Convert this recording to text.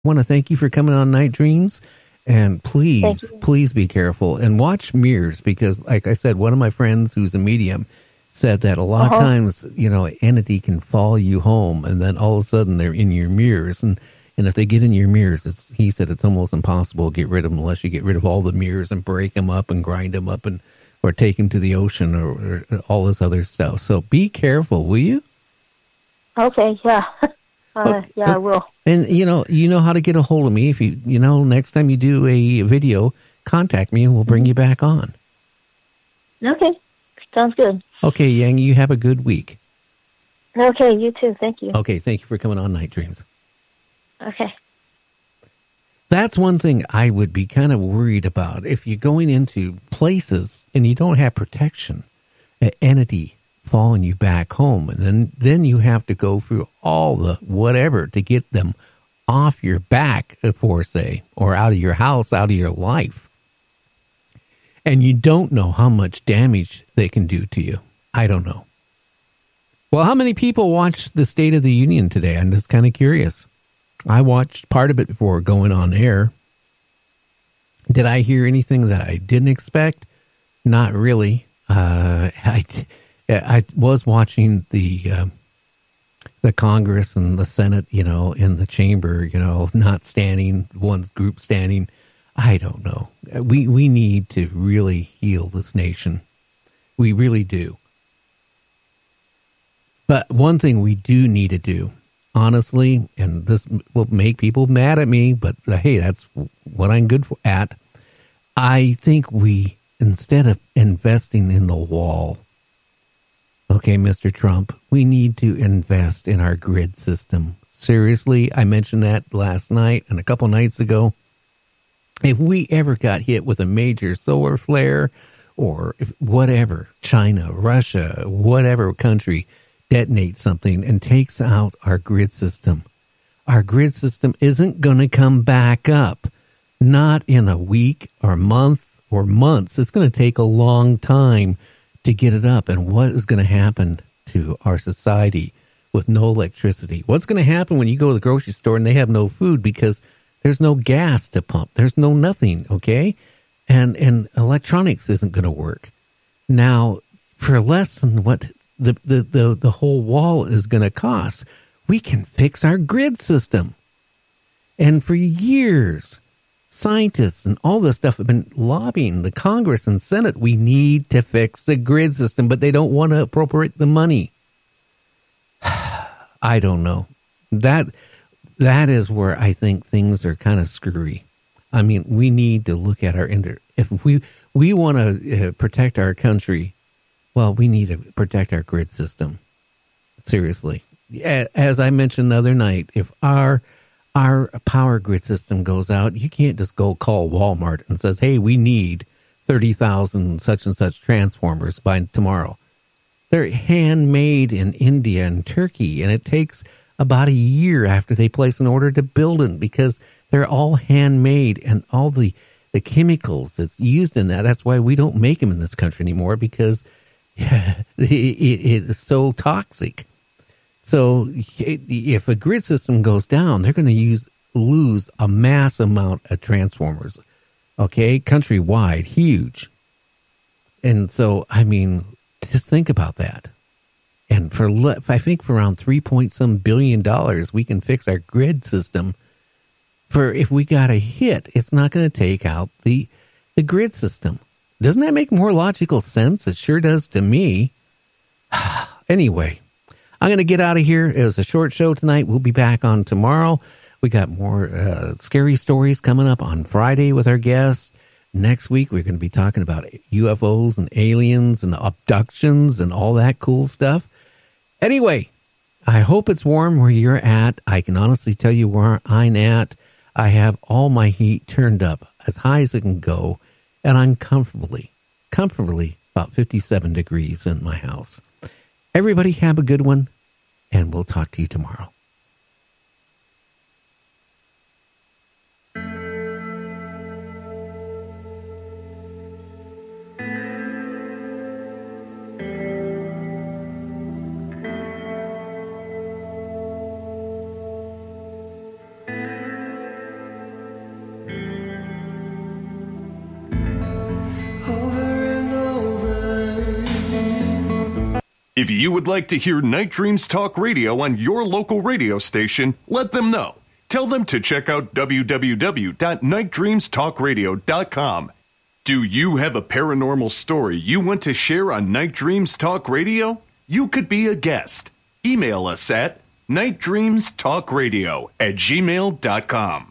want to thank you for coming on Night Dreams. And please be careful and watch mirrors because, like I said, one of my friends who's a medium said that a lot of times, entity can follow you home and then all of a sudden they're in your mirrors. And if they get in your mirrors, he said it's almost impossible to get rid of them unless you get rid of all the mirrors and break them up and grind them up or take them to the ocean or all this other stuff. So be careful, will you? Okay, yeah. Yeah, I will. And, you know how to get a hold of me. If next time you do a video, contact me and we'll bring you back on. Okay, sounds good. Okay, Yang, you have a good week. Okay, you too. Thank you. Okay, thank you for coming on Night Dreams. Okay. That's one thing I would be kind of worried about. If you're going into places and you don't have protection, an entity following you back home, and then you have to go through all the whatever to get them off your back, for say, or out of your house, out of your life. And you don't know how much damage they can do to you. I don't know. Well, how many people watched the State of the Union today? I'm just kind of curious. I watched part of it before going on air. Did I hear anything that I didn't expect? Not really. I was watching the Congress and the Senate, in the chamber, not standing, one group standing. I don't know. We need to really heal this nation. We really do. But one thing we do need to do, honestly, and this will make people mad at me, but hey, that's what I'm good at. I think we, instead of investing in the wall, okay, Mr. Trump, we need to invest in our grid system. Seriously, I mentioned that last night and a couple nights ago. If we ever got hit with a major solar flare or whatever, China, Russia, whatever country detonates something and takes out our grid system isn't going to come back up. Not in a week or month or months. It's going to take a long time to get it up. And what is going to happen to our society with no electricity? What's going to happen when you go to the grocery store and they have no food because there's no gas to pump? There's no nothing, okay? And electronics isn't going to work. Now, for less than what the whole wall is going to cost, we can fix our grid system. And for years, scientists and all this stuff have been lobbying the Congress and Senate. We need to fix the grid system, but they don't want to appropriate the money. I don't know. That is where I think things are kind of screwy. I mean, we need to look at if we want to protect our country, well, we need to protect our grid system. Seriously. As I mentioned the other night, if our power grid system goes out, you can't just go call Walmart and says, hey, we need 30,000 such and such transformers by tomorrow. They're handmade in India and Turkey, and it takes about a year after they place an order to build them because they're all handmade, and all the chemicals that's used in that's why we don't make them in this country anymore, because it is so toxic. So if a grid system goes down, they're going to lose a mass amount of transformers, okay, countrywide, huge. And so, I mean, just think about that. And I think for around $3 billion, we can fix our grid system. For if we got a hit, it's not going to take out the grid system. Doesn't that make more logical sense? It sure does to me. Anyway, I'm going to get out of here. It was a short show tonight. We'll be back on tomorrow. We got more scary stories coming up on Friday with our guests. Next week, we're going to be talking about UFOs and aliens and abductions and all that cool stuff. Anyway, I hope it's warm where you're at. I can honestly tell you where I'm at. I have all my heat turned up as high as it can go, and I'm comfortably about 57 degrees in my house. Everybody have a good one, and we'll talk to you tomorrow. If you would like to hear Night Dreams Talk Radio on your local radio station, let them know. Tell them to check out www.nightdreamstalkradio.com. Do you have a paranormal story you want to share on Night Dreams Talk Radio? You could be a guest. Email us at nightdreamstalkradio@gmail.com.